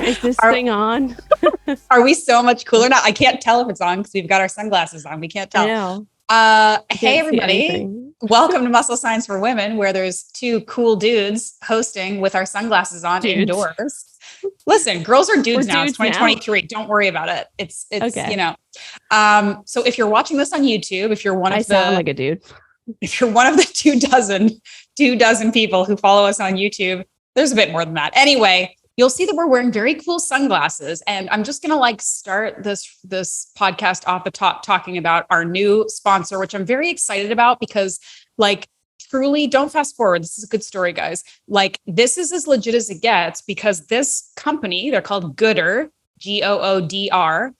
Is this thing on? Are we so much cooler now? I can't tell if it's on because we've got our sunglasses on. We can't tell. I know. Hey, everybody. Welcome to Muscle Science for Women, where there's two cool dudes hosting with our sunglasses on indoors. Listen, girls are dudes now. It's 2023. Now. Don't worry about it. It's okay. You know. So if you're watching this on YouTube, if you're one of sound like a dude. If you're one of the two dozen people who follow us on YouTube, there's a bit more than that. Anyway, you'll see that we're wearing very cool sunglasses. And I'm just going to start this podcast off the top talking about our new sponsor, which I'm very excited about because truly don't fast forward. This is a good story, guys. This is as legit as it gets because this company, they're called Goodr, Goodr.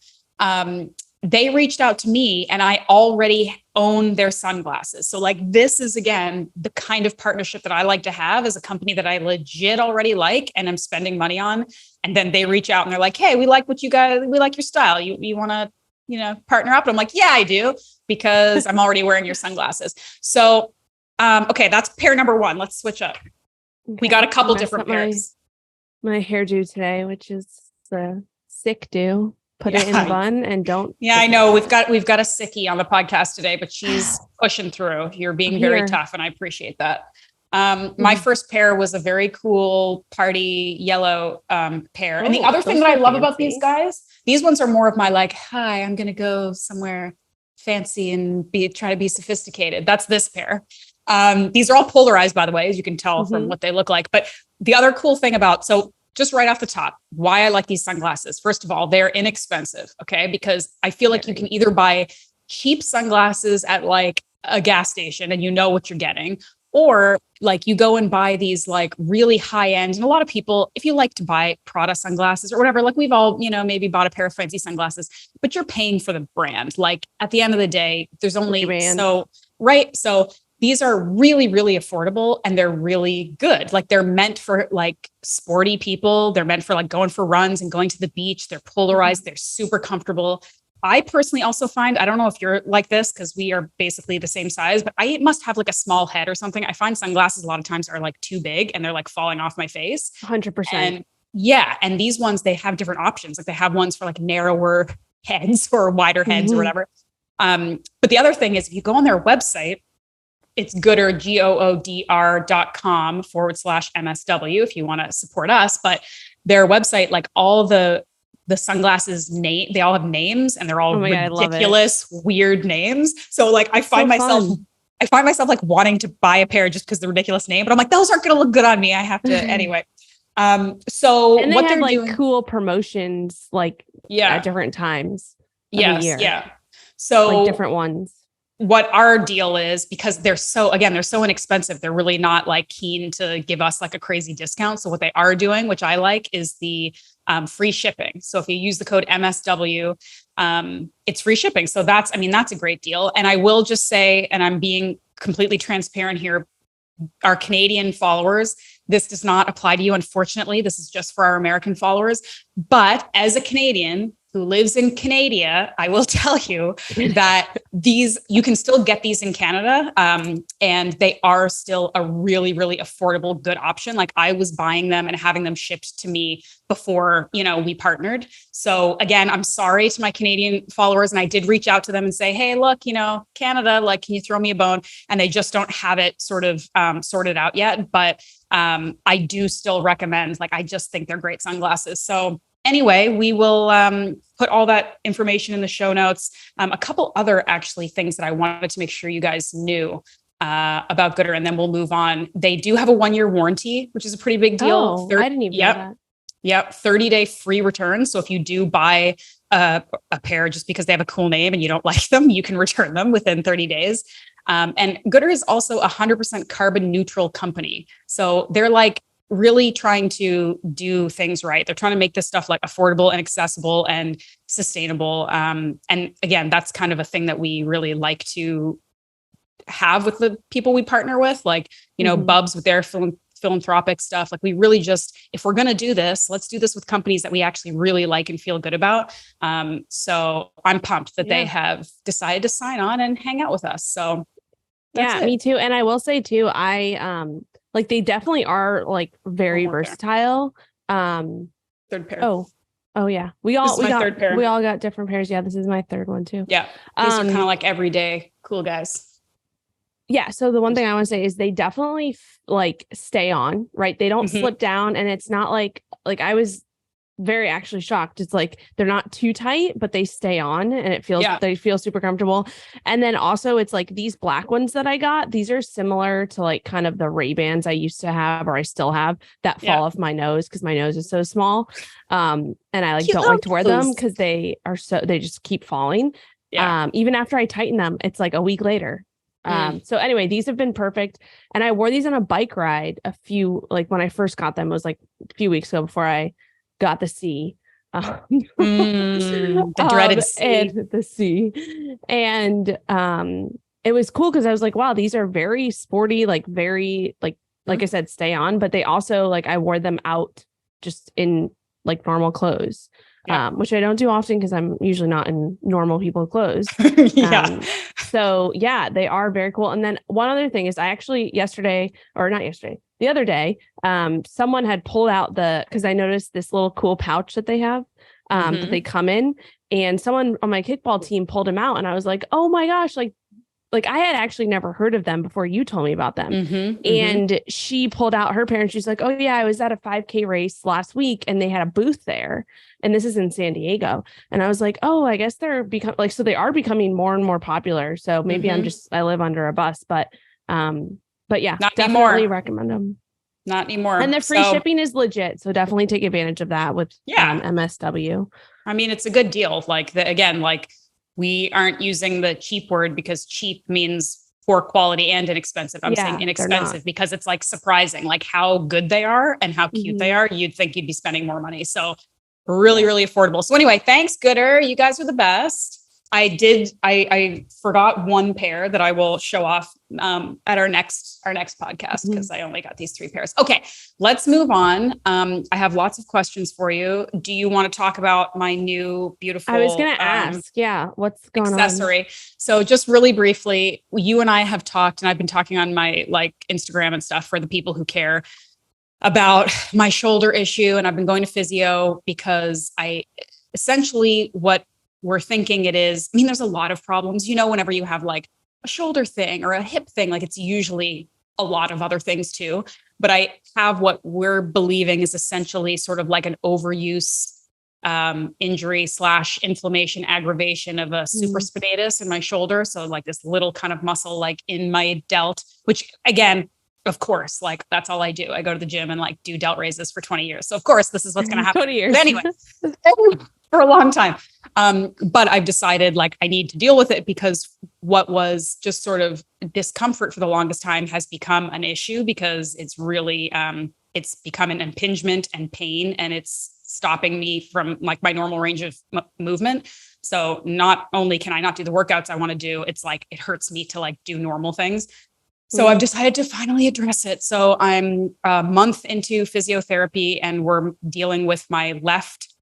They reached out to me and I already own their sunglasses. So this is, again, the kind of partnership that I like to have as a company that I legit already like and I'm spending money on. And then they reach out and they're like, hey, we like what you guys, we like your style. You want to, partner up? And I'm like, yeah, I do, because I'm already wearing your sunglasses. So, okay, that's pair number one. Let's switch up. Okay. We got a couple different pairs. My hairdo today, which is the sick do. Put it in a bun and don't. Yeah, I know. We've got a sickie on the podcast today, but she's pushing through. You're being very tough, and I appreciate that. My first pair was a very cool party yellow pair. And the other thing that I love about these guys, these ones are more of my hi, I'm going to go somewhere fancy and try to be sophisticated. That's this pair. These are all polarized, by the way, as you can tell from what they look like. But the other cool thing just right off the top, why I like these sunglasses. First of all, they're inexpensive, okay? Because I feel like you can either buy cheap sunglasses at a gas station and you know what you're getting, or you go and buy these really high end. And a lot of people, if you like to buy Prada sunglasses or whatever, we've all, maybe bought a pair of fancy sunglasses, but you're paying for the brand. At the end of the day, there's only right. So these are really, really affordable and they're really good. They're meant for sporty people. They're meant for going for runs and going to the beach. They're polarized. They're super comfortable. I personally also find, I don't know if you're like this because we are basically the same size, but I must have a small head or something. I find sunglasses a lot of times are too big and they're falling off my face. 100%. And yeah. And these ones, they have different options. They have ones for narrower heads or wider heads or whatever. But the other thing is if you go on their website, it's Goodr, Goodr.com/MSW if you want to support us. But their website, all the sunglasses they all have names and they're all ridiculous, weird names. So I find myself wanting to buy a pair just because the ridiculous name, but I'm those aren't going to look good on me. I have to anyway. So and they what have they're doing, cool promotions at different times. Yes. Year. Yeah. So different ones. What our deal is, because they're so inexpensive, they're really not keen to give us a crazy discount. So what they are doing, which I like, is the free shipping. So if you use the code MSW, it's free shipping. So that's a great deal. And I will just say, and I'm being completely transparent here, our Canadian followers, this does not apply to you. Unfortunately, this is just for our American followers. But as a Canadian who lives in Canada, I will tell you that you can still get these in Canada. And they are still a really, really affordable, good option. I was buying them and having them shipped to me before, we partnered. So again, I'm sorry to my Canadian followers. And I did reach out to them and say, hey, look, Canada, can you throw me a bone? And they just don't have it sort of sorted out yet. But I do still recommend, I just think they're great sunglasses. So anyway, we will put all that information in the show notes. A couple other actually things that I wanted to make sure you guys knew about Goodr, and then we'll move on. They do have a 1-year warranty, which is a pretty big deal. I didn't even know that. Yep. 30-day free return. So if you do buy a pair just because they have a cool name and you don't like them, you can return them within 30 days. And Goodr is also a 100% carbon neutral company. So they're really trying to do things right. They're trying to make this stuff like affordable and accessible and sustainable. And again, that's kind of a thing that we really like to have with the people we partner with, like, you know, Bubs with their philanthropic stuff. Like, we really just, if we're going to do this, let's do this with companies that we actually really like and feel good about. So I'm pumped that they have decided to sign on and hang out with us. So me too. And I will say too, like, they definitely are like very versatile. Third pair. Oh yeah. We all got different pairs. Yeah. This is my third one too. Yeah. These are kind of like everyday cool guys. Yeah. So the one thing I want to say is they definitely like stay on, right? They don't slip down, and it's not like I was very actually shocked. It's like they're not too tight, but they stay on, and they feel super comfortable. And then also it's like these black ones that I got, these are similar to like kind of the Ray-Bans I used to have, or I still have, that fall off my nose because my nose is so small. And I like don't like to wear them because they just keep falling. Even after I tighten them, it's like a week later. So anyway, these have been perfect. And I wore these on a bike ride when I first got them, it was like a few weeks ago before I got the C. The dreaded C. And the C. And it was cool because I was like, wow, these are very sporty, like very like I said, stay on, but they also like I wore them out just in like normal clothes. Which I don't do often because I'm usually not in normal people clothes. So yeah, they are very cool. And then one other thing is I actually the other day, someone had pulled out because I noticed this little cool pouch that they have that they come in, and someone on my kickball team pulled them out, and I was like, oh my gosh, like I had actually never heard of them before you told me about them. And she pulled out her pair and she's like, oh yeah, I was at a 5K race last week and they had a booth there. And this is in San Diego. And I was like, oh, I guess so they are becoming more and more popular. So maybe I live under a bus, but yeah, not definitely anymore. Recommend them. Not anymore. And the free shipping is legit. So definitely take advantage of that with MSW. I mean, it's a good deal. Like we aren't using the cheap word because cheap means poor quality and inexpensive. I'm saying inexpensive because it's like surprising, like how good they are and how cute they are. You'd think you'd be spending more money. So really, really affordable. So anyway, thanks, Gooder. You guys are the best. I forgot one pair that I will show off at our next podcast because I only got these 3 pairs. Okay, let's move on. I have lots of questions for you. Do you want to talk about my new beautiful? I was going to ask, what's going accessory? So just really briefly, you and I have talked, and I've been talking on my Instagram and stuff for the people who care about my shoulder issue, and I've been going to physio because what we're thinking it is. I mean, there's a lot of problems, whenever you have like a shoulder thing or a hip thing, like it's usually a lot of other things too. But I have what we're believing is essentially sort of like an overuse injury / inflammation aggravation of a supraspinatus in my shoulder. So like this little kind of muscle like in my delt, which again, of course, like that's all I do. I go to the gym and like do delt raises for 20 years. So of course, this is what's going to happen. 20 years. But anyway, for a long time. But I've decided like I need to deal with it because what was just sort of discomfort for the longest time has become an issue because it's really, it's become an impingement and pain, and it's stopping me from like my normal range of movement. So not only can I not do the workouts I want to do, it's like, it hurts me to like do normal things. So I've decided to finally address it. So I'm a month into physiotherapy and we're dealing with my left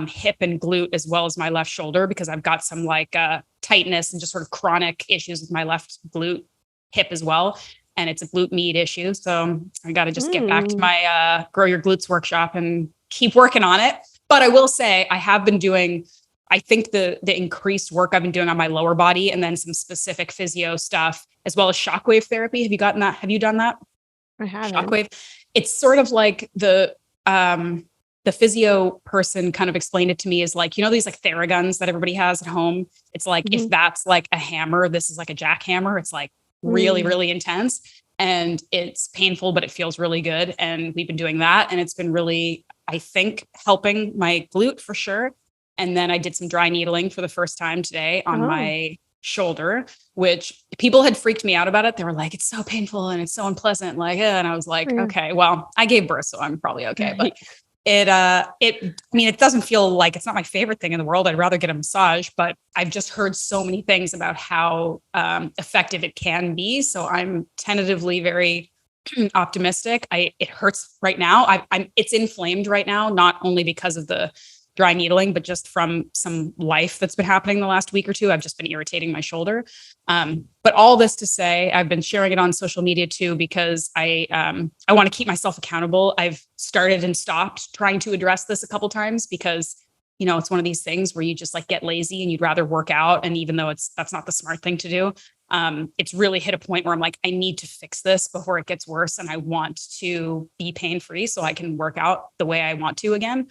hip and glute as well as my left shoulder because I've got some like tightness and just sort of chronic issues with my left glute hip as well. And it's a glute med issue. So I got to just get back to my Grow Your Glutes workshop and keep working on it. But I will say I have been doing, I think the increased work I've been doing on my lower body and then some specific physio stuff, as well as shockwave therapy. Have you gotten that? Have you done that? I haven't. Shockwave. It's sort of like the physio person kind of explained it to me as like, these like Theraguns that everybody has at home. It's like, if that's like a hammer, this is like a jackhammer. It's like really, really intense and it's painful, but it feels really good. And we've been doing that. And it's been really, I think, helping my glute for sure. And then I did some dry needling for the first time today on my shoulder, which people had freaked me out about it. They were like, it's so painful and it's so unpleasant. Like, and I was like, okay, well, I gave birth, so I'm probably okay. But it doesn't feel like, it's not my favorite thing in the world. I'd rather get a massage, but I've just heard so many things about how effective it can be. So I'm tentatively very optimistic. It hurts right now. It's inflamed right now, not only because of the dry needling, but just from some life that's been happening the last week or two. I've just been irritating my shoulder. But all this to say, I've been sharing it on social media too, because I want to keep myself accountable. I've started and stopped trying to address this a couple times because, it's one of these things where you just like get lazy and you'd rather work out. And even though that's not the smart thing to do, it's really hit a point where I'm like, I need to fix this before it gets worse. And I want to be pain-free so I can work out the way I want to again.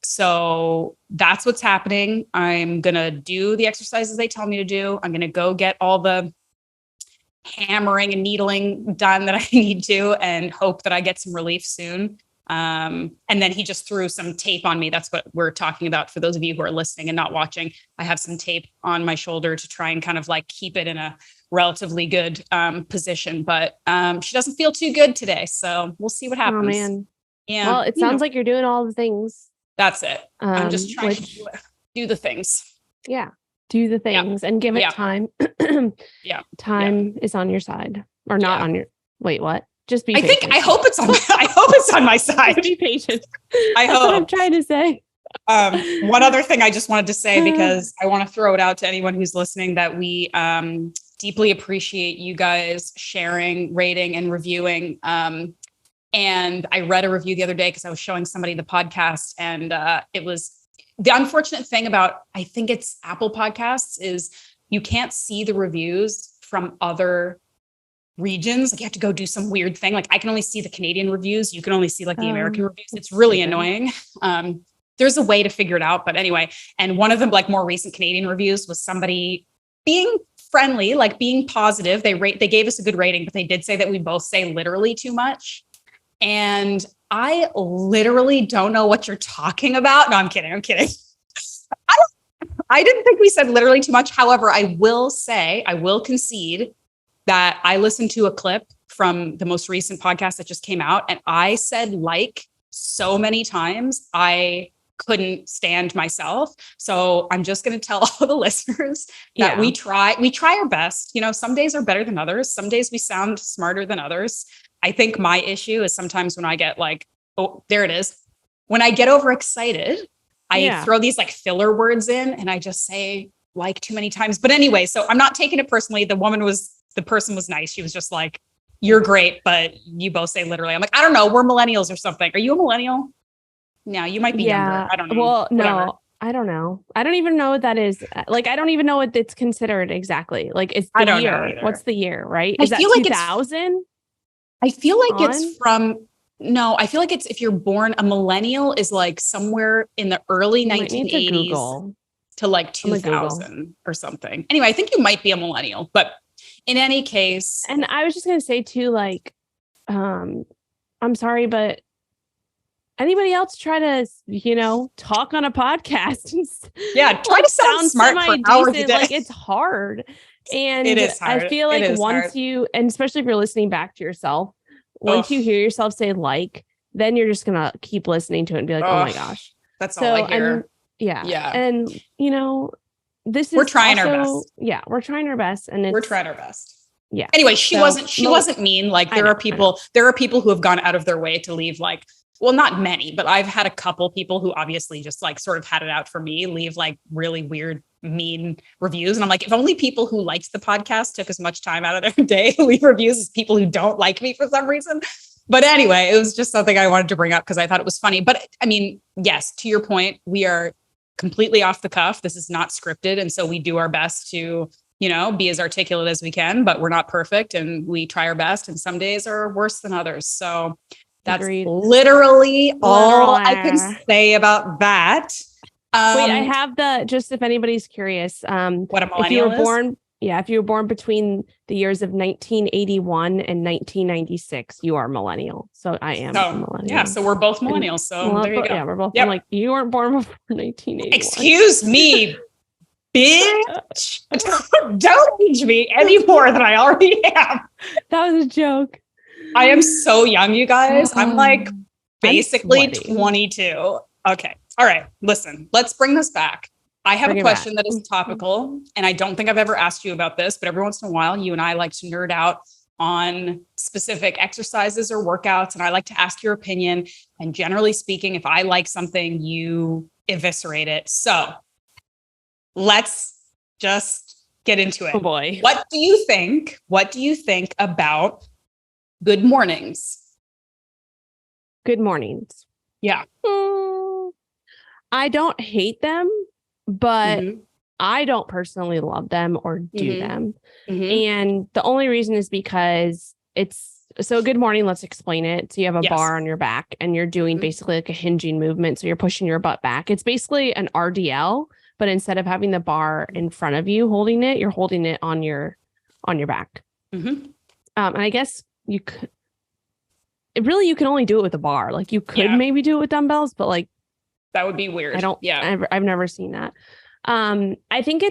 So that's what's happening. I'm going to do the exercises they tell me to do. I'm going to go get all the hammering and needling done that I need to, and hope that I get some relief soon. And then he just threw some tape on me. That's what we're talking about. For those of you who are listening and not watching, I have some tape on my shoulder to try and kind of like keep it in a relatively good, position, but, she doesn't feel too good today. So we'll see what happens. Oh man. Yeah. Well, it sounds like you're doing all the things. That's it. I'm just trying to do the things. Yeah. Do the things and give it time. Time is on your side or not on your, wait, what? Just be patient. I hope it's on my side. Just be patient. I That's hope. what I'm trying to say. One other thing I just wanted to say, because I want to throw it out to anyone who's listening, that we deeply appreciate you guys sharing, rating, and reviewing. And I read a review the other day because I was showing somebody the podcast, and it was the unfortunate thing about, I think it's Apple Podcasts, is you can't see the reviews from other regions. Like you have to go do some weird thing. Like I can only see the Canadian reviews. You can only see like the American reviews. It's really annoying. There's a way to figure it out, but anyway. And one of the like more recent Canadian reviews was somebody being friendly, like being positive. They gave us a good rating, but they did say that we both say literally too much. And I literally don't know what you're talking about. No, I'm kidding. I didn't think we said literally too much. However, I will concede that I listened to a clip from the most recent podcast that just came out, and I said like so many times, I couldn't stand myself. So I'm just going to tell all the listeners that we try our best. Some days are better than others. Some days we sound smarter than others. I think my issue is sometimes when I get like, oh, there it is. When I get overexcited, I throw these like filler words in and I just say like too many times. But anyway, so I'm not taking it personally. The person was nice. She was just like, you're great, but you both say literally. I'm like, I don't know. We're millennials or something. Are you a millennial? No, you might be younger. I don't know. Well, Whatever. No, I don't know. I don't even know what that is. Like, I don't even know what it's considered exactly. Like, it's the year. What's the year, right? Is that 2000? I feel like it's from, no, I feel like it's, if you're born, a millennial is like somewhere in the early 1980s to like 2000 or something. Anyway, I think you might be a millennial, but in any case. And I was just going to say too, like, I'm sorry, but anybody else try to, talk on a podcast? Try to sound smart for hours a day. Like, it's hard. And it is hard. I feel like once and especially if you're listening back to yourself, once you hear yourself say like, then you're just going to keep listening to it and be like, oh my gosh. That's all I hear. And, this is we're trying our best. Yeah, we're trying our best. And we're trying our best. Yeah. Anyway, she wasn't mean. Like there are people who have gone out of their way to leave like, well, not many, but I've had a couple people who obviously just like sort of had it out for me, leave like really weird, mean reviews. And I'm like, if only people who liked the podcast took as much time out of their day to leave reviews as people who don't like me for some reason. But anyway, it was just something I wanted to bring up because I thought it was funny. But I mean, yes, to your point, we are completely off the cuff. This is not scripted. And so we do our best to, be as articulate as we can, but we're not perfect and we try our best. And some days are worse than others. So that's literally all I can say about that. Wait, I have just if anybody's curious, what a millennial if you were born, if you were born between the years of 1981 and 1996, you are millennial. So I am a millennial. Yeah, so we're both millennials. So there you go. Yeah, we're both. Yep. I'm like, you weren't born before 1981. Excuse me, Bitch, don't age me any more than I already am. That was a joke. I am so young, you guys. I'm like basically I'm 22. Okay. All right. Listen, let's bring this back. I have a question that is topical, and I don't think I've ever asked you about this, but every once in a while, you and I like to nerd out on specific exercises or workouts, and I like to ask your opinion. And generally speaking, if I like something, you eviscerate it. So let's just get into it. Oh boy. What do you think? What do you think about good mornings? Good mornings. Yeah. I don't hate them, but I don't personally love them or do them. And the only reason is because so good morning, let's explain it. So you have a bar on your back and you're doing basically like a hinging movement. So you're pushing your butt back. It's basically an RDL, but instead of having the bar in front of you holding it, you're holding it on your back. And I guess you could, you can only do it with a bar. Like you could maybe do it with dumbbells, but like that would be weird. I've never seen that. I think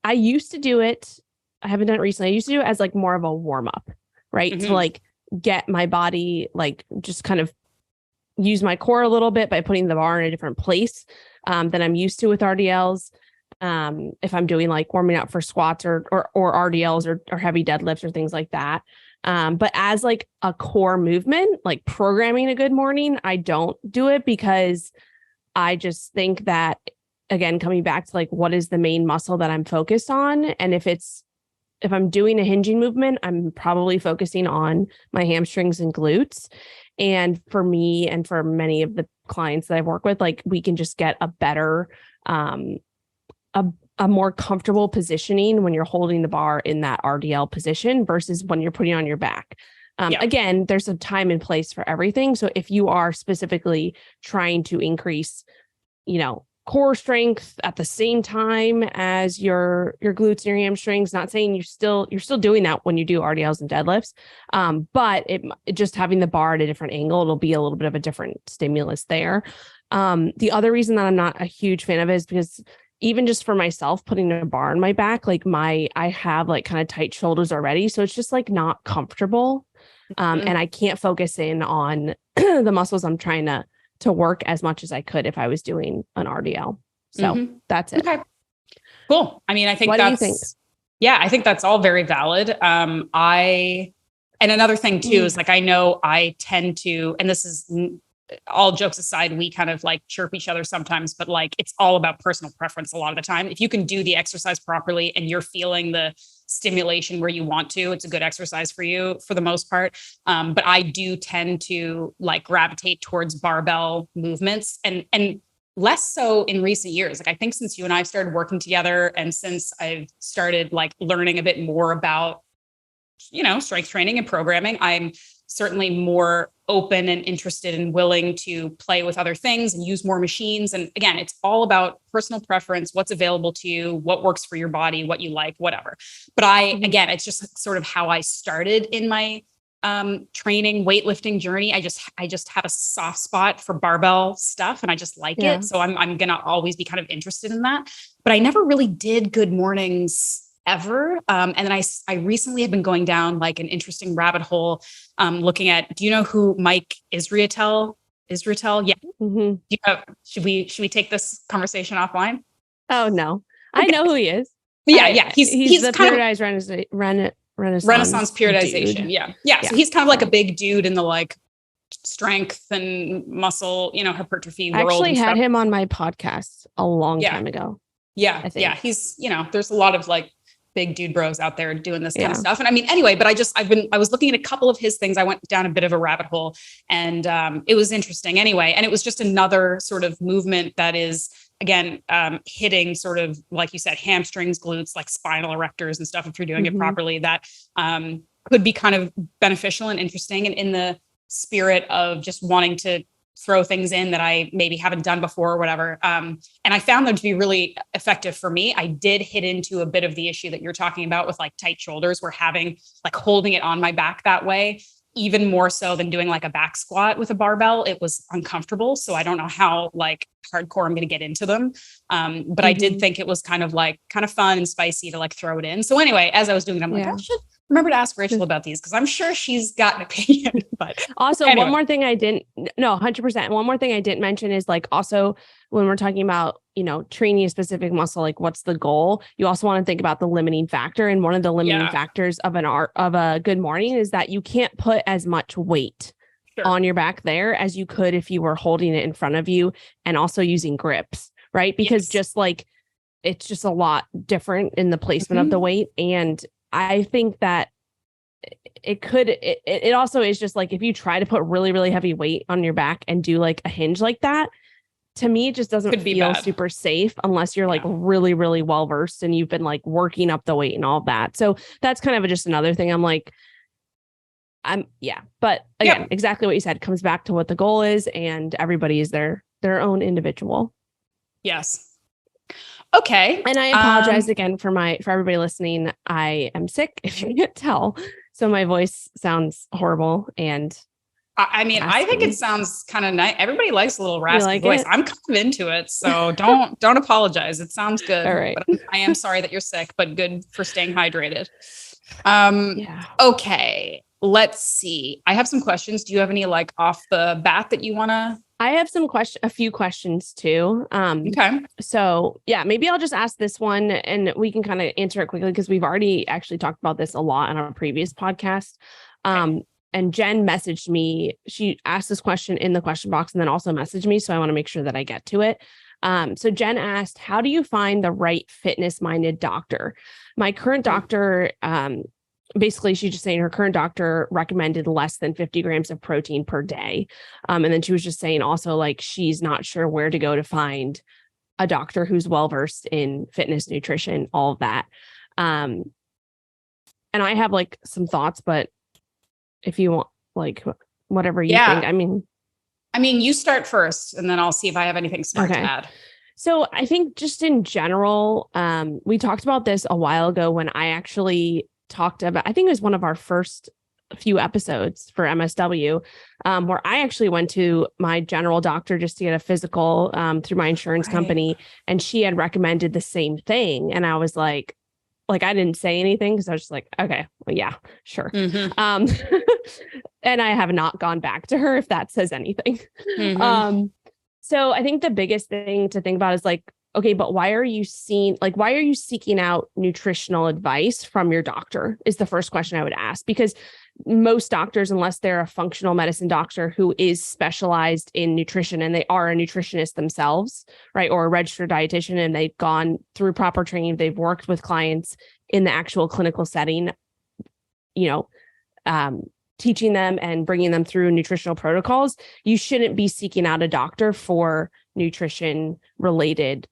I used to do it. I haven't done it recently. I used to do it as like more of a warm up, right? To like get my body, like just kind of use my core a little bit by putting the bar in a different place than I'm used to with RDLs. If I'm doing like warming up for squats or RDLs or heavy deadlifts or things like that. But as like a core movement, like programming a good morning, I don't do it because I just think that, again, coming back to like, what is the main muscle that I'm focused on? And if I'm doing a hinging movement, I'm probably focusing on my hamstrings and glutes. And for me and for many of the clients that I work with, like we can just get a better, a more comfortable positioning when you're holding the bar in that RDL position versus when you're putting on your back. Again, there's a time and place for everything. So if you are specifically trying to increase, core strength at the same time as your glutes and your hamstrings, not saying you're still doing that when you do RDLs and deadlifts. But it just having the bar at a different angle, it'll be a little bit of a different stimulus there. The other reason that I'm not a huge fan of it is because even just for myself, putting a bar on my back, like I have like kind of tight shoulders already. So it's just like not comfortable. And I can't focus in on the muscles I'm trying to work as much as I could if I was doing an RDL. So that's it. Okay. Cool. I mean, I think what do you think? Yeah, I think that's all very valid. And another thing too, is like, I know I tend to, and this is all jokes aside, we kind of like chirp each other sometimes, but like, it's all about personal preference a lot of the time. If you can do the exercise properly and you're feeling the stimulation where you want to, it's a good exercise for you for the most part. But I do tend to like gravitate towards barbell movements and less so in recent years. Like I think since you and I started working together and since I've started like learning a bit more about, strength training and programming, I'm certainly more open and interested and willing to play with other things and use more machines. And again, it's all about personal preference, what's available to you, what works for your body, what you like, whatever. But again, it's just sort of how I started in my training, weightlifting journey. I just have a soft spot for barbell stuff and I just like it. So I'm going to always be kind of interested in that, but I never really did good mornings ever. And then I recently have been going down like an interesting rabbit hole, looking at, do you know who Mike Israetel? Yeah. Should we take this conversation offline? Oh no, okay. I know who he is. Yeah. He's the kind periodized Renaissance periodization. Dude. Yeah. So he's kind of like a big dude in the like strength and muscle, hypertrophy world. I actually had him on my podcast a long time ago. Yeah. Yeah. He's, there's a lot of like big dude bros out there doing this kind of stuff. And I mean, anyway, but I was looking at a couple of his things. I went down a bit of a rabbit hole and it was interesting anyway. And it was just another sort of movement that is, again, hitting sort of, like you said, hamstrings, glutes, like spinal erectors and stuff. If you're doing it properly, that could be kind of beneficial and interesting. And in the spirit of just wanting to throw things in that I maybe haven't done before or whatever. And I found them to be really effective for me. I did hit into a bit of the issue that you're talking about with like tight shoulders, where having like holding it on my back that way even more so than doing like a back squat with a barbell. It was uncomfortable. So I don't know how like hardcore I'm going to get into them. But I did think it was kind of fun and spicy to like throw it in. So anyway, as I was doing it, I'm like, I should remember to ask Rachel about these because I'm sure she's got an opinion. But also, anyway. one more thing 100%. One more thing I didn't mention is like also when we're talking about, training a specific muscle, like what's the goal? You also want to think about the limiting factor. And one of the limiting factors of a good morning is that you can't put as much weight on your back there as you could if you were holding it in front of you and also using grips, right? Because just like, it's just a lot different in the placement of the weight. And I think that it also is just like, if you try to put really, really heavy weight on your back and do like a hinge like that, to me, it just doesn't feel super safe unless you're like really, really well versed and you've been like working up the weight and all that. So that's kind of just another thing. I'm like, but again, exactly what you said comes back to what the goal is, and everybody is their own individual. Yes. Okay. And I apologize again for everybody listening. I am sick, if you can't tell. So my voice sounds horrible, and I mean, I think it sounds kind of nice. Everybody likes a little raspy voice. I'm kind of into it. So don't apologize. It sounds good. All right. But I am sorry that you're sick, but good for staying hydrated. Okay. Let's see. I have some questions. Do you have any like off the bat that you want to? I have a few questions too. Okay. So maybe I'll just ask this one and we can kind of answer it quickly because we've already actually talked about this a lot on our previous podcast. And Jen messaged me. She asked this question in the question box and then also messaged me. So I want to make sure that I get to it. So Jen asked, how do you find the right fitness-minded doctor? My current doctor, basically, she's just saying her current doctor recommended less than 50 grams of protein per day. And then she was just saying also like, she's not sure where to go to find a doctor who's well-versed in fitness, nutrition, all of that. And I have like some thoughts, but if you want, like whatever you think, I mean, you start first and then I'll see if I have anything smart to add. So I think just in general, we talked about this a while ago when I actually talked about, I think it was one of our first few episodes for MSW, where I actually went to my general doctor just to get a physical through my insurance company. And she had recommended the same thing. And I was like I didn't say anything because I was just like, okay, well, yeah, sure. And I have not gone back to her if that says anything. So I think the biggest thing to think about is like, okay, but why are you seeking out nutritional advice from your doctor is the first question I would ask, because most doctors, unless they're a functional medicine doctor who is specialized in nutrition and they are a nutritionist themselves, right, or a registered dietitian, and they've gone through proper training, they've worked with clients in the actual clinical setting, teaching them and bringing them through nutritional protocols, you shouldn't be seeking out a doctor for nutrition related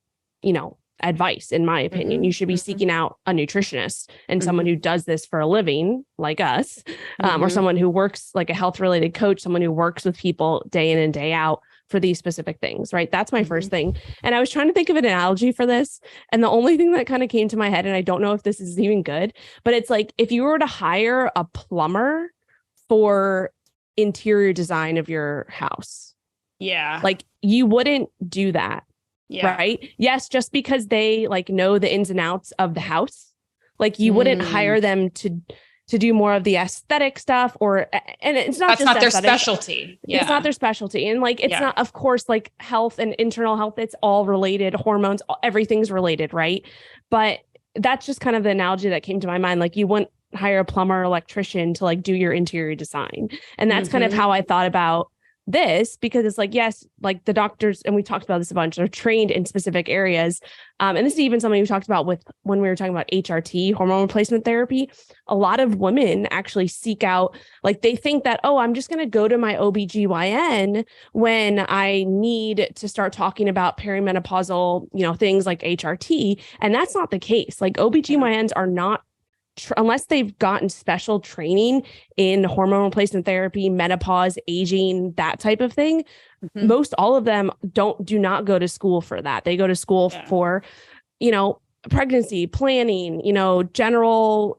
advice, in my opinion. You should be seeking out a nutritionist and someone who does this for a living, like us, or someone who works like a health related coach, someone who works with people day in and day out for these specific things, right? That's my first thing. And I was trying to think of an analogy for this. And the only thing that kind of came to my head, and I don't know if this is even good, but it's like if you were to hire a plumber for interior design of your house, like you wouldn't do that. Right. Yes. Just because they like know the ins and outs of the house, like you wouldn't hire them to do more of the aesthetic stuff and it's not, that's not their specialty. It's not their specialty. And like, it's not, of course, like health and internal health, it's all related, hormones, everything's related. Right. But that's just kind of the analogy that came to my mind. Like you wouldn't hire a plumber or electrician to like do your interior design. And that's kind of how I thought about this, because it's like, yes, like the doctors, and we talked about this a bunch, are trained in specific areas. And this is even something we talked about when we were talking about HRT, hormone replacement therapy. A lot of women actually seek out, like they think that, oh, I'm just going to go to my OBGYN when I need to start talking about perimenopausal, things like HRT. And that's not the case. Like OBGYNs are not, unless they've gotten special training in hormone replacement therapy, menopause, aging, that type of thing, most all of them do not go to school for that. They go to school for, pregnancy planning, general,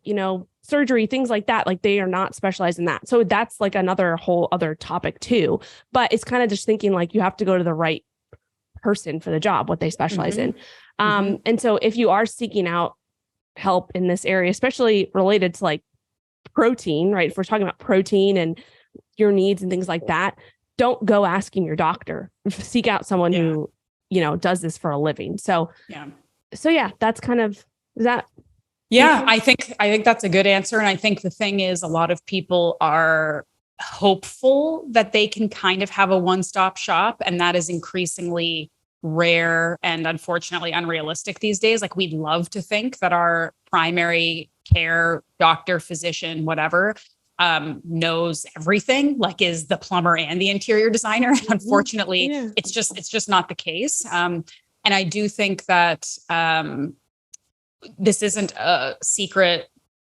surgery, things like that. Like they are not specialized in that. So that's like another whole other topic too. But it's kind of just thinking like you have to go to the right person for the job, what they specialize in. And so if you are seeking out help in this area, especially related to like protein, right? If we're talking about protein and your needs and things like that, don't go asking your doctor. Seek out someone who, you know, does this for a living. So that's kind of, is that? Yeah, I think that's a good answer. And I think the thing is, a lot of people are hopeful that they can kind of have a one-stop shop, and that is increasingly rare and unfortunately unrealistic these days. Like we'd love to think that our primary care doctor, physician, whatever, knows everything, like is the plumber and the interior designer. And unfortunately, it's just not the case. And I do think that this isn't a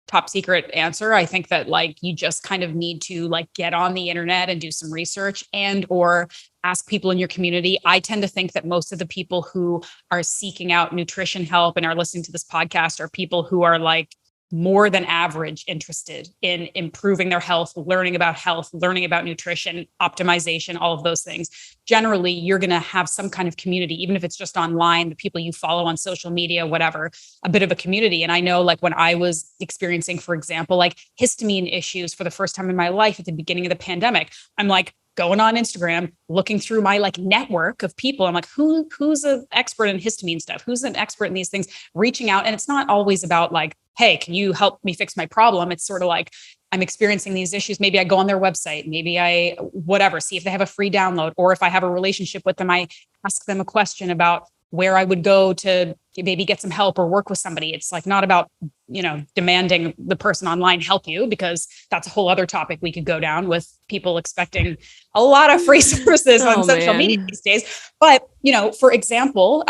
top secret answer. I think that like you just kind of need to like get on the internet and do some research and or ask people in your community. I tend to think that most of the people who are seeking out nutrition help and are listening to this podcast are people who are like more than average interested in improving their health, learning about nutrition, optimization, all of those things. Generally, you're going to have some kind of community, even if it's just online, the people you follow on social media, whatever, a bit of a community. And I know like when I was experiencing, for example, like histamine issues for the first time in my life at the beginning of the pandemic, I'm like, going on Instagram, looking through my like network of people. I'm like, who's an expert in histamine stuff? Who's an expert in these things? Reaching out. And it's not always about like, hey, can you help me fix my problem? It's sort of like, I'm experiencing these issues. Maybe I go on their website, maybe I, whatever, see if they have a free download, or if I have a relationship with them, I ask them a question about where I would go to maybe get some help or work with somebody. It's like not about, you know, demanding the person online help you, because that's a whole other topic we could go down with people expecting a lot of free services on social media these days. But, you know, for example,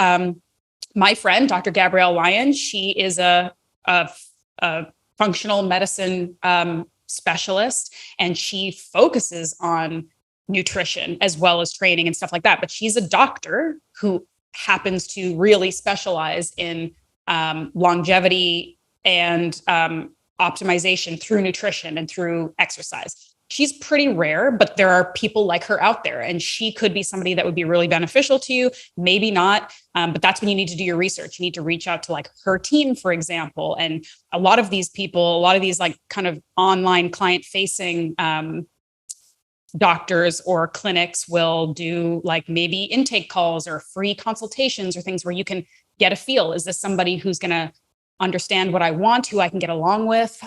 my friend, Dr. Gabrielle Lyon, she is a functional medicine specialist, and she focuses on nutrition as well as training and stuff like that. But she's a doctor who happens to really specialize in longevity and optimization through nutrition and through exercise. She's pretty rare, but there are people like her out there, and she could be somebody that would be really beneficial to you. Maybe not, but that's when you need to do your research. You need to reach out to like her team, for example. And a lot of these people, a lot of these like kind of online client facing doctors or clinics will do like maybe intake calls or free consultations or things where you can get a feel. Is this somebody who's going to understand what I want, who I can get along with?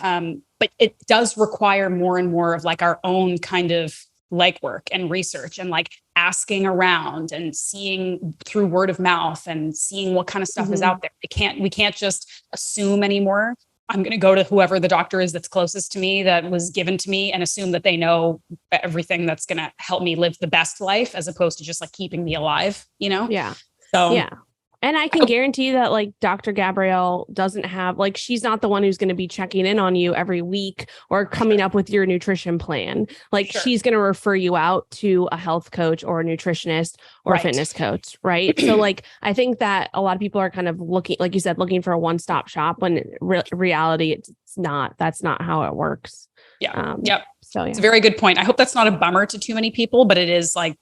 But it does require more and more of like our own kind of legwork and research and like asking around and seeing through word of mouth and seeing what kind of stuff is out there. We can't just assume anymore. I'm going to go to whoever the doctor is that's closest to me, that was given to me, and assume that they know everything that's going to help me live the best life, as opposed to just like keeping me alive, you know? Yeah. So, yeah. And I can guarantee that like Dr. Gabrielle doesn't have, like, she's not the one who's going to be checking in on you every week or coming up with your nutrition plan. Like she's going to refer you out to a health coach or a nutritionist or a fitness coach. Right. So like, I think that a lot of people are kind of looking, like you said, looking for a one-stop shop, when reality, it's not, that's not how it works. Yeah. So it's a very good point. I hope that's not a bummer to too many people, but it is like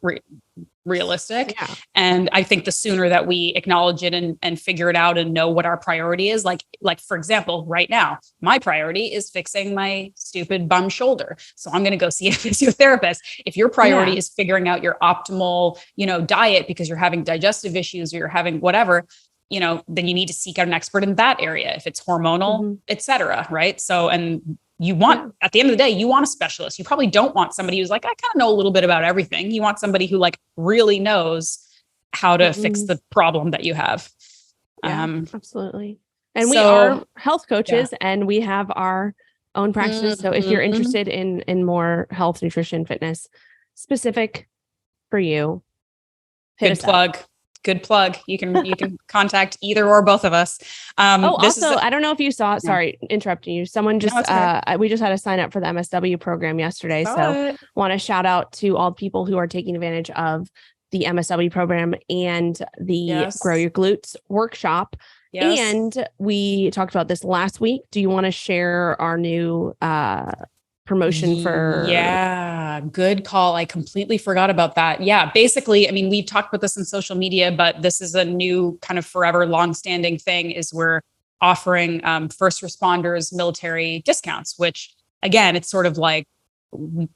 realistic. Yeah. And I think the sooner that we acknowledge it and figure it out and know what our priority is, like for example, right now, my priority is fixing my stupid bum shoulder. So I'm going to go see a physiotherapist. If your priority is figuring out your optimal, diet because you're having digestive issues or you're having whatever, then you need to seek out an expert in that area. If it's hormonal, et cetera. Right. So, and you want, at the end of the day, you want a specialist. You probably don't want somebody who's like, I kind of know a little bit about everything. You want somebody who like really knows how to fix the problem that you have. Yeah, absolutely. And we are health coaches and we have our own practices. So if you're interested in more health, nutrition, fitness specific for you, Good plug. You can contact either or both of us. Also, I don't know if you saw, sorry, interrupting you. Someone just, we just had to sign up for the MSW program yesterday. So want to shout out to all people who are taking advantage of the MSW program and the Grow Your Glutes workshop. Yes. And we talked about this last week. Do you want to share our new promotion for? Yeah, good call. I completely forgot about that. Yeah, basically, I mean, we've talked about this in social media, but this is a new kind of forever longstanding thing is we're offering first responders military discounts, which again, it's sort of like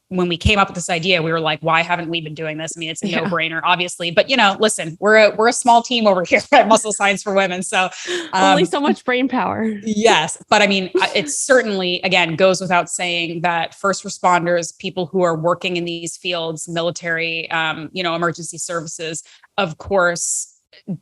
when we came up with this idea, we were like, why haven't we been doing this? I mean, it's a no-brainer, obviously, but listen, we're a small team over here at Muscle Science for Women. So only so much brain power. Yes. But I mean, it certainly, again, goes without saying that first responders, people who are working in these fields, military, emergency services, of course,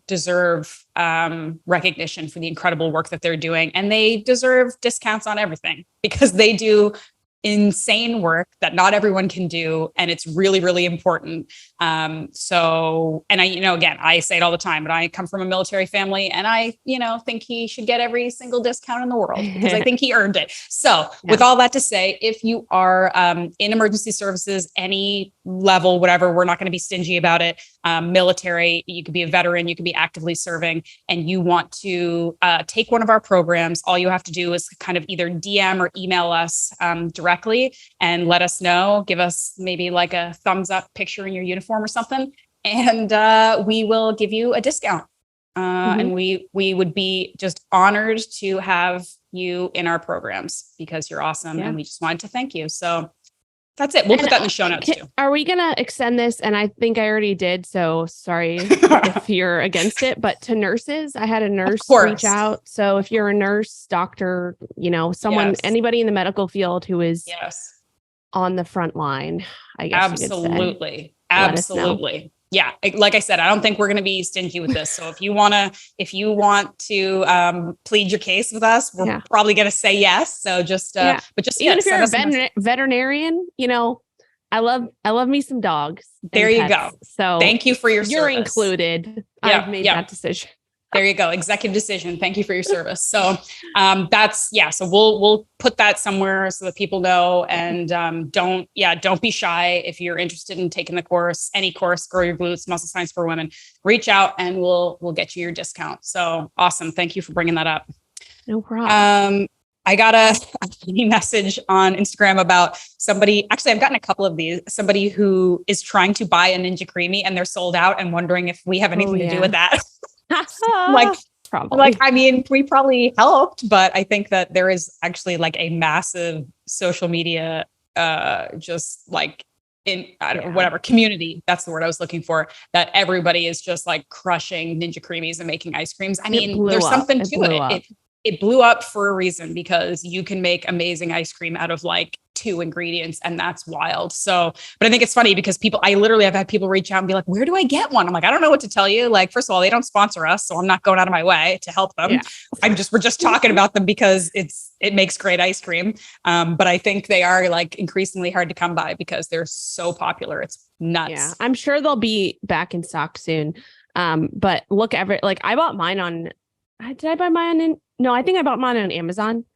deserve recognition for the incredible work that they're doing. And they deserve discounts on everything because they do insane work that not everyone can do. And it's really, really important. And I, again, I say it all the time, but I come from a military family and I, think he should get every single discount in the world because I think he earned it. So with all that to say, if you are in emergency services, any level, whatever, we're not going to be stingy about it. Military, you could be a veteran, you could be actively serving, and you want to take one of our programs, all you have to do is kind of either DM or email us directly and let us know, give us maybe like a thumbs up picture in your uniform or something. And we will give you a discount. And we would be just honored to have you in our programs because you're awesome. And we just wanted to thank you. So that's it. We'll put that in the show notes too. Are we going to extend this? And I think I already did. So sorry if you're against it, but to nurses, I had a nurse reach out. So if you're a nurse, doctor, someone, anybody in the medical field who is on the front line, I guess. Absolutely. Absolutely. Yeah. Like I said, I don't think we're going to be stingy with this. So if you want to plead your case with us, we're probably going to say yes. So but just even if you're a veterinarian, I love me some dogs. There you go. So thank you for your you're service. Included. I've made that decision. There you go. Executive decision. Thank you for your service. So so we'll put that somewhere so that people know, and don't be shy. If you're interested in taking the course, any course, Grow Your Glutes, Muscle Science for Women, reach out and we'll get you your discount. So awesome. Thank you for bringing that up. No problem. I got a funny message on Instagram about somebody. Actually, I've gotten a couple of these. Somebody who is trying to buy a Ninja Creamy and they're sold out and wondering if we have anything to do with that. Probably. I mean, we probably helped, but I think that there is actually like a massive social media, whatever community. That's the word I was looking for. That everybody is just like crushing Ninja Creamies and making ice creams. I mean, there's something to it. It blew up for a reason because you can make amazing ice cream out of like 2 ingredients, and that's wild. So, but I think it's funny because I literally have had people reach out and be like, where do I get one? I'm like, I don't know what to tell you. Like, first of all, they don't sponsor us, so I'm not going out of my way to help them. Yeah. We're just talking about them because it makes great ice cream. But I think they are like increasingly hard to come by because they're so popular. It's nuts. Yeah. I'm sure they'll be back in stock soon. But look, I bought mine on, did I buy mine no, I think I bought mine on Amazon.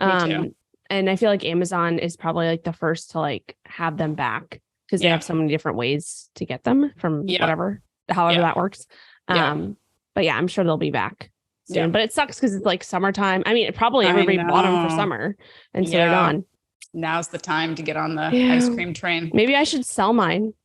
Me too. And I feel like Amazon is probably like the first to like have them back because they have so many different ways to get them from however that works. But yeah, I'm sure they'll be back soon, but it sucks because it's like summertime. I mean, probably everybody bought them for summer and so they're gone. Now's the time to get on the ice cream train. Maybe I should sell mine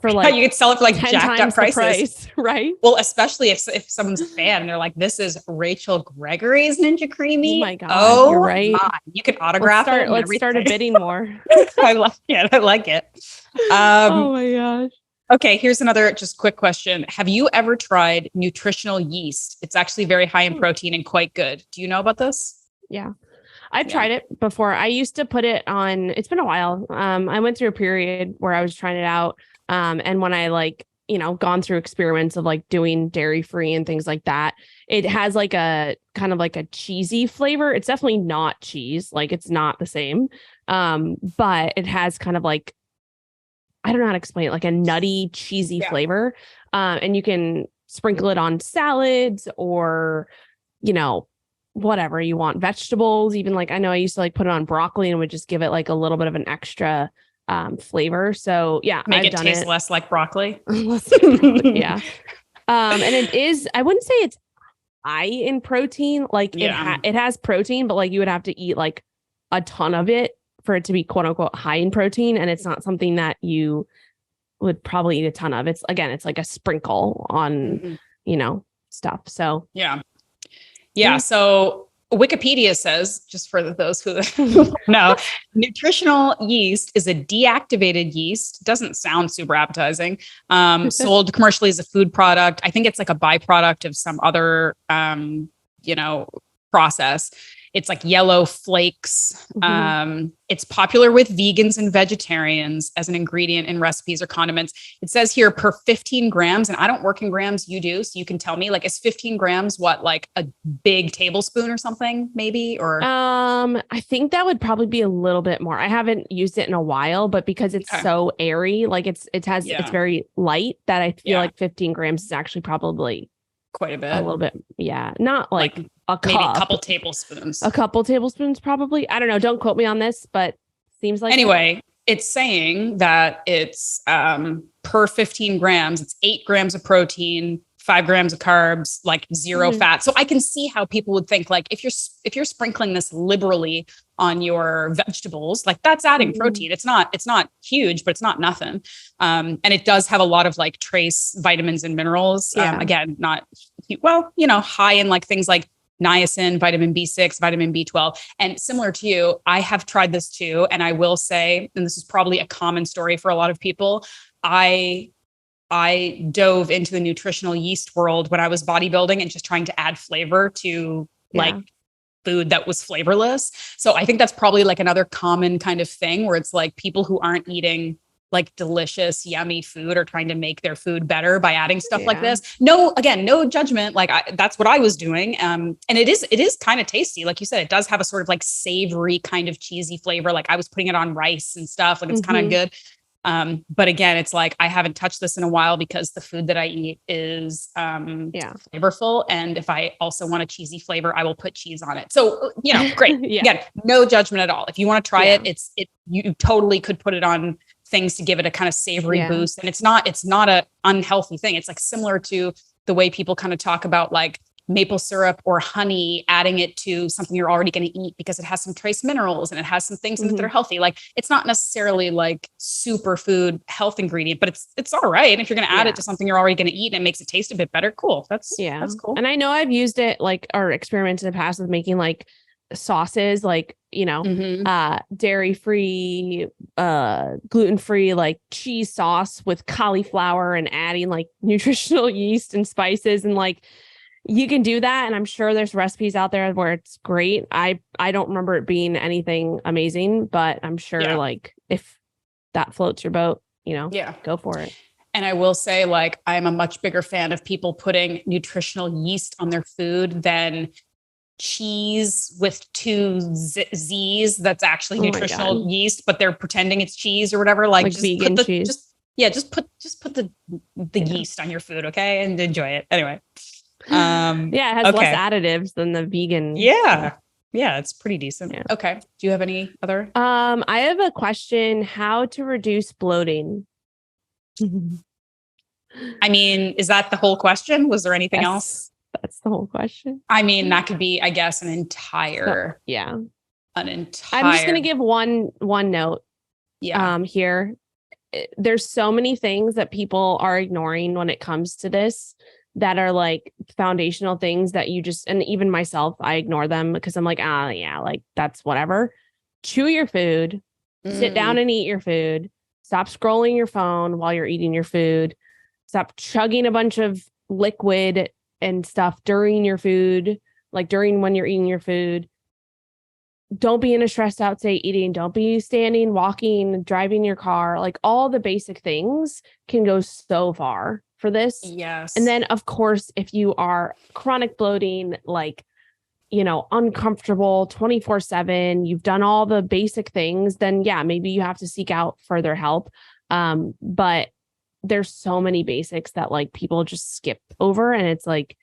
for like you could sell it for like 10 jacked up prices, right? Well, especially if someone's a fan and they're like, "This is Rachel Gregory's Ninja Creamy." Oh my god, you're right. You can autograph it. Let's start a bidding war. I like it. Oh my gosh. Okay, here's another just quick question. Have you ever tried nutritional yeast? It's actually very high in protein and quite good. Do you know about this? Yeah. I've tried it before. I used to put it on, it's been a while. I went through a period where I was trying it out. And when I gone through experiments of like doing dairy free and things like that, it has like a kind of like a cheesy flavor. It's definitely not cheese. Like it's not the same. But it has kind of like, I don't know how to explain it, like a nutty, cheesy flavor. And you can sprinkle it on salads or, whatever you want, vegetables, even like, I know I used to like put it on broccoli and would just give it like a little bit of an extra flavor. So yeah, make it taste less like broccoli. Yeah. And it is, I wouldn't say it's high in protein. Like it has protein, but like you would have to eat like a ton of it for it to be quote unquote high in protein. And it's not something that you would probably eat a ton of. It's like a sprinkle on, stuff. So yeah. So Wikipedia says, just for those who know, nutritional yeast is a deactivated yeast. Doesn't sound super appetizing. Sold commercially as a food product. I think it's like a byproduct of some other, process. It's like yellow flakes. It's popular with vegans and vegetarians as an ingredient in recipes or condiments. It says here per 15 grams, and I don't work in grams, you do. So you can tell me, like, is 15 grams what, like a big tablespoon or something, maybe? Or I think that would probably be a little bit more. I haven't used it in a while, but because it's so airy, like it's very light, that I feel like 15 grams is actually probably quite a bit. A little bit. Yeah. Not like a cup, maybe a couple tablespoons. A couple tablespoons, probably. I don't know. Don't quote me on this, but seems like anyway, it's saying that it's per 15 grams, it's 8 grams of protein, 5 grams of carbs, like 0 fat. So I can see how people would think, like, if you're sprinkling this liberally on your vegetables, like that's adding protein. It's not huge, but it's not nothing. And it does have a lot of like trace vitamins and minerals. Again, not, high in like things like niacin, vitamin B6, vitamin B12. And similar to you, I have tried this too. And I will say, and this is probably a common story for a lot of people, I dove into the nutritional yeast world when I was bodybuilding and just trying to add flavor to like food that was flavorless. So I think that's probably like another common kind of thing where it's like people who aren't eating like delicious, yummy food are trying to make their food better by adding stuff like this. No judgment. Like that's what I was doing. And it is kind of tasty. Like you said, it does have a sort of like savory kind of cheesy flavor. Like I was putting it on rice and stuff. Like it's kind of good. But again, it's like, I haven't touched this in a while because the food that I eat is, flavorful. And if I also want a cheesy flavor, I will put cheese on it. So, great. Again, no judgment at all. If you want to try it, you totally could put it on things to give it a kind of savory boost. And it's not a unhealthy thing. It's like similar to the way people kind of talk about like maple syrup or honey, adding it to something you're already going to eat because it has some trace minerals and it has some things in it that are healthy. Like it's not necessarily like superfood health ingredient, but it's all right. And if you're going to add it to something you're already going to eat and it makes it taste a bit better, cool. That's cool. And I know I've used it like, or experimented in the past with making like sauces, like, dairy-free, gluten-free, like cheese sauce with cauliflower and adding like nutritional yeast and spices, and like, you can do that. And I'm sure there's recipes out there where it's great. I don't remember it being anything amazing, but I'm sure like if that floats your boat, go for it. And I will say, like, I'm a much bigger fan of people putting nutritional yeast on their food than cheese with 2 Z's that's actually nutritional yeast, but they're pretending it's cheese or whatever. Like just vegan cheese. Just put the yeast on your food. Okay. And enjoy it. Anyway. It has less additives than the vegan. Yeah, it's pretty decent. Okay, do you have any other? I have a question: how to reduce bloating? I mean, is that the whole question? Was there anything else? That's the whole question. I mean, that could be, I guess, an entire. I'm just gonna give one note. Here, there's so many things that people are ignoring when it comes to this, that are like foundational things that you just, and even myself, I ignore them because I'm like, like that's whatever. Chew your food, sit down and eat your food, stop scrolling your phone while you're eating your food, stop chugging a bunch of liquid and stuff during your food, like during when you're eating your food. Don't be in a stressed out state eating. Don't be standing, walking, driving your car. Like all the basic things can go so far for this. Yes. And then of course, if you are chronic bloating, like, uncomfortable 24/7, you've done all the basic things, then maybe you have to seek out further help. But there's so many basics that like people just skip over, and it's like,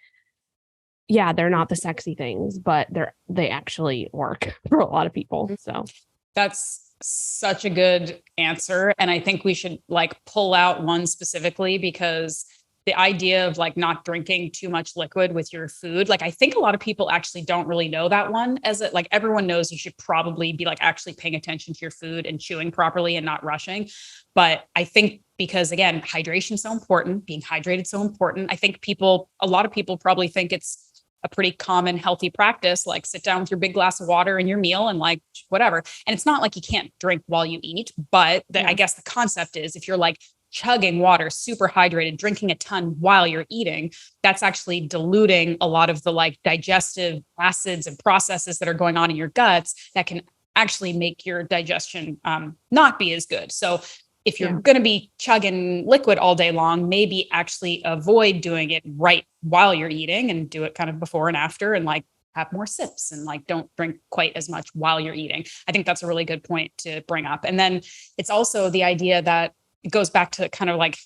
they're not the sexy things, but they actually work for a lot of people. So that's such a good answer. And I think we should like pull out one specifically because the idea of like not drinking too much liquid with your food. Like, I think a lot of people actually don't really know that one as it, like everyone knows you should probably be like actually paying attention to your food and chewing properly and not rushing. But I think because again, hydration is so important, being hydrated so important. I think a lot of people probably think it's a pretty common healthy practice, like sit down with your big glass of water and your meal and like whatever. And it's not like you can't drink while you eat, but I guess the concept is if you're like chugging water, super hydrated, drinking a ton while you're eating, that's actually diluting a lot of the like digestive acids and processes that are going on in your guts that can actually make your digestion not be as good. So if you're going to be chugging liquid all day long, maybe actually avoid doing it right while you're eating and do it kind of before and after, and like have more sips and like don't drink quite as much while you're eating. I think that's a really good point to bring up. And then it's also the idea that it goes back to kind of like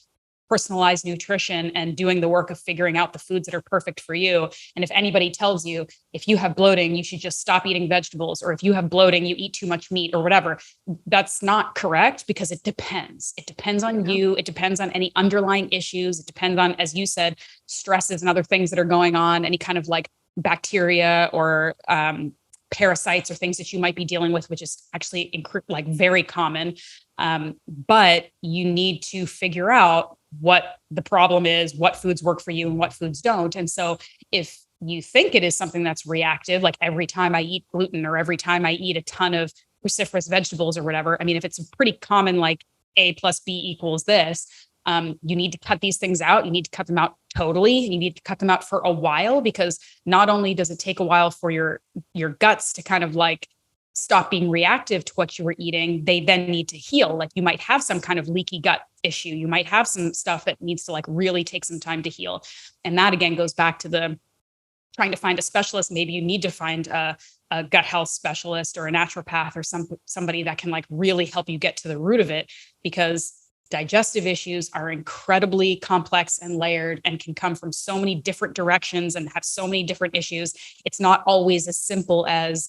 personalized nutrition and doing the work of figuring out the foods that are perfect for you. And if anybody tells you, if you have bloating, you should just stop eating vegetables, or if you have bloating, you eat too much meat or whatever, that's not correct, because it depends. It depends on you. It depends on any underlying issues. It depends on, as you said, stresses and other things that are going on, any kind of like bacteria or parasites or things that you might be dealing with, which is actually like very common. But you need to figure out what the problem is, what foods work for you and what foods don't. And so if you think it is something that's reactive, like every time I eat gluten or every time I eat a ton of cruciferous vegetables or whatever, I mean, if it's a pretty common, like A plus B equals this, you need to cut these things out. You need to cut them out totally. You need to cut them out for a while, because not only does it take a while for your guts to kind of like stop being reactive to what you were eating, they then need to heal. Like you might have some kind of leaky gut issue. You might have some stuff that needs to like really take some time to heal. And that again goes back to the trying to find a specialist. Maybe you need to find a gut health specialist or a naturopath or somebody that can like really help you get to the root of it, because digestive issues are incredibly complex and layered and can come from so many different directions and have so many different issues. It's not always as simple as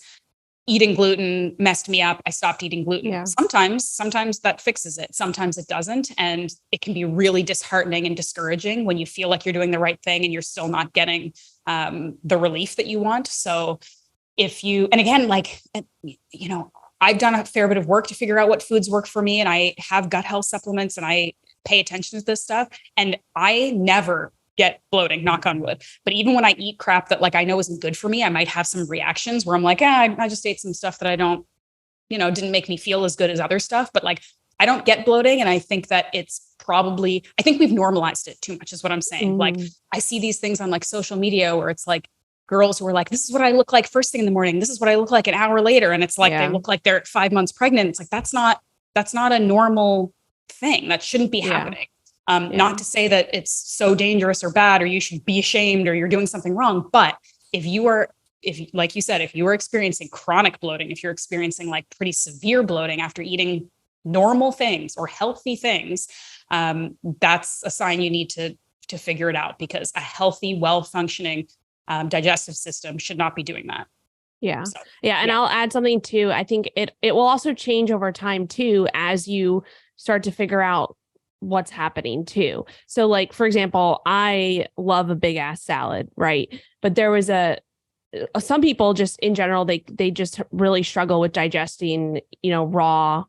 eating gluten messed me up, I stopped eating gluten. Yeah. Sometimes that fixes it. Sometimes it doesn't. And it can be really disheartening and discouraging when you feel like you're doing the right thing and you're still not getting the relief that you want. So and again, like, you know, I've done a fair bit of work to figure out what foods work for me, and I have gut health supplements and I pay attention to this stuff, and I never get bloating, knock on wood. But even when I eat crap that like I know isn't good for me, I might have some reactions where I'm like, I just ate some stuff that I don't, didn't make me feel as good as other stuff. But like, I don't get bloating. And I think that I think we've normalized it too much is what I'm saying. Like I see these things on like social media where it's like girls who are like, this is what I look like first thing in the morning. This is what I look like an hour later. And it's like, they look like they're 5 months pregnant. It's like, that's not a normal thing. That shouldn't be happening. Not to say that it's so dangerous or bad, or you should be ashamed or you're doing something wrong. But if like you said, if you are experiencing chronic bloating, if you're experiencing like pretty severe bloating after eating normal things or healthy things, that's a sign you need to figure it out, because a healthy, well-functioning digestive system should not be doing that. Yeah. So, and I'll add something too. I think it will also change over time too, as you start to figure out what's happening too. So like, for example, I love a big ass salad, right? But there was some people just in general, they just really struggle with digesting, raw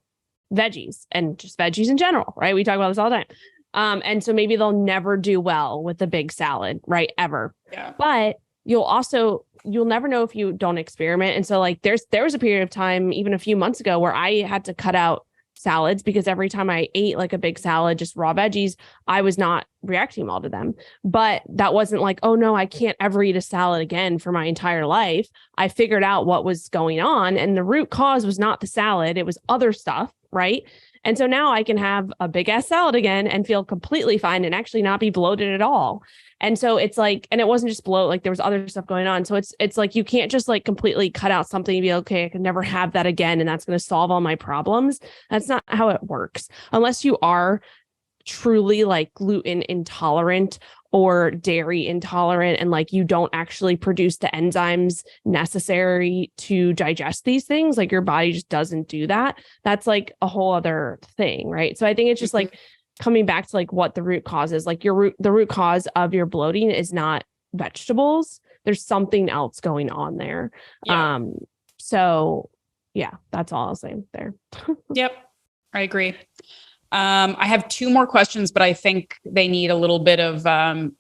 veggies and just veggies in general, right? We talk about this all the time. And so maybe they'll never do well with a big salad, right? Ever. Yeah. But you'll never know if you don't experiment. And so like, there was a period of time, even a few months ago, where I had to cut out salads because every time I ate like a big salad, just raw veggies, I was not reacting well to them. But that wasn't like, oh no, I can't ever eat a salad again for my entire life. I figured out what was going on, and the root cause was not the salad. It was other stuff. Right. And so now I can have a big ass salad again and feel completely fine and actually not be bloated at all. And so it's like, and it wasn't just bloat, like there was other stuff going on. So it's like, you can't just like completely cut out something and be okay, I can never have that again, and that's going to solve all my problems. That's not how it works. Unless you are truly like gluten intolerant or dairy intolerant, and like you don't actually produce the enzymes necessary to digest these things, like your body just doesn't do that. That's like a whole other thing, right? So I think it's just like coming back to like what the root cause is, like the root cause of your bloating is not vegetables. There's something else going on there. Yeah. So yeah, that's all I'll say there. Yep. I agree. I have 2 more questions, but I think they need a little bit of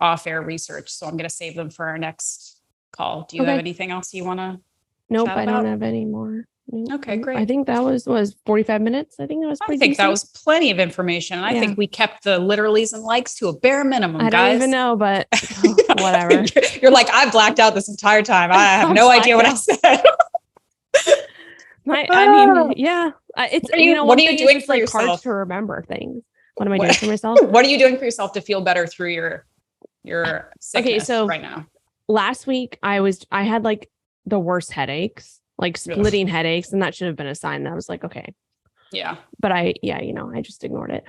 off-air research. So I'm going to save them for our next call. Do you have anything else you want to Nope, chat I don't about? have any more. Nope. Okay, great. I think that was 45 minutes. I think that was pretty I think that decent. was plenty of information. And I think we kept the literallys and likes to a bare minimum, I guys. don't even know, but whatever. You're like, I blacked out this entire time. I have no idea what I said. I mean, yeah. It's what are you doing for like yourself? hard to remember things. What am I doing for myself? What are you doing for yourself to feel better through your sickness right now? Last week I had like the worst headaches, like splitting headaches, and that should have been a sign that I was like, okay. Yeah. But I just ignored it.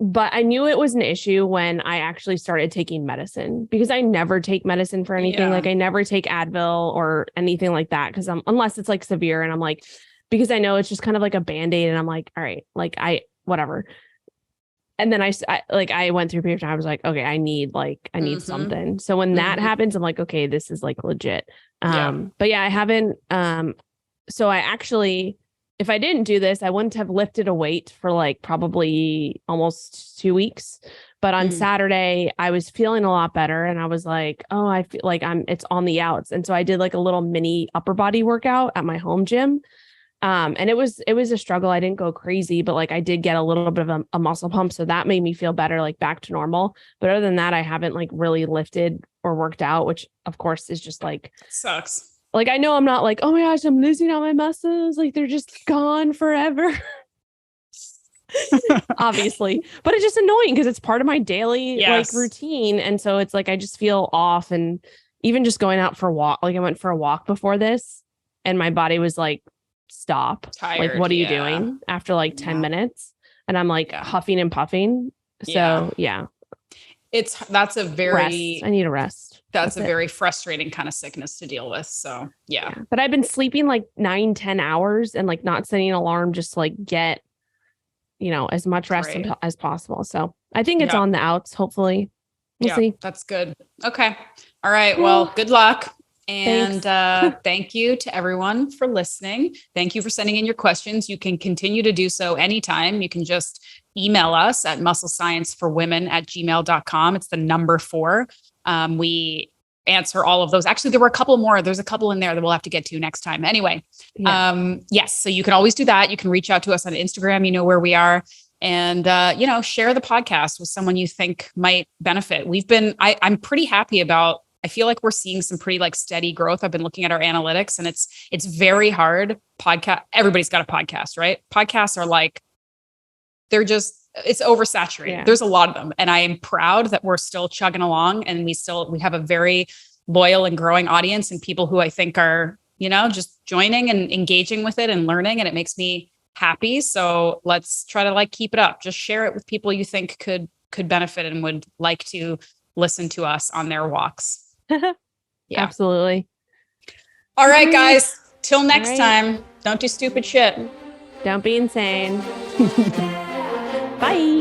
But I knew it was an issue when I actually started taking medicine, because I never take medicine for anything. Like I never take Advil or anything like that, because unless it's like severe, and I'm like, because I know it's just kind of like a Band-Aid, and I'm like, all right, like whatever. And then I went through a period of time, I was like, okay, I need something. So when that happens, I'm like, okay, this is like legit. But yeah, I haven't, so I actually, if I didn't do this, I wouldn't have lifted a weight for like probably almost 2 weeks. But on Saturday, I was feeling a lot better, and I was like, oh, I feel like it's on the outs. And so I did like a little mini upper body workout at my home gym. And it was a struggle. I didn't go crazy, but like I did get a little bit of a muscle pump. So that made me feel better, like back to normal. But other than that, I haven't like really lifted or worked out, which of course is just like sucks. Like, I know I'm not like, oh my gosh, I'm losing all my muscles. Like they're just gone forever. Obviously, but it's just annoying because it's part of my daily like routine. And so it's like, I just feel off. And even just going out for a walk, like I went for a walk before this, and my body was like, stop. Tired, like, what are you doing after like 10 minutes? And I'm like huffing and puffing. So that's a very, I need a rest. That's a very frustrating kind of sickness to deal with. So yeah. But I've been sleeping like 9-10 hours and like not setting an alarm, just to like get, as much rest as possible. So I think it's on the outs. Hopefully we'll see. That's good. Okay. All right. Well, good luck. And thank you to everyone for listening. Thank you for sending in your questions. You can continue to do so anytime. You can just email us at musclescienceforwomen@gmail.com. It's the number 4. We answer all of those. Actually, there were a couple more. There's a couple in there that we'll have to get to next time. Anyway, yes. So you can always do that. You can reach out to us on Instagram. You know where we are. And, share the podcast with someone you think might benefit. I'm pretty happy about, I feel like we're seeing some pretty like steady growth. I've been looking at our analytics, and it's very hard. Everybody's got a podcast, right? Podcasts are like, it's oversaturated. Yeah. There's a lot of them. And I am proud that we're still chugging along, and we have a very loyal and growing audience, and people who I think are, just joining and engaging with it and learning. And it makes me happy. So let's try to like keep it up. Just share it with people you think could benefit and would like to listen to us on their walks. Yeah, absolutely. All right, guys. Till next time. Don't do stupid shit. Don't be insane. Bye.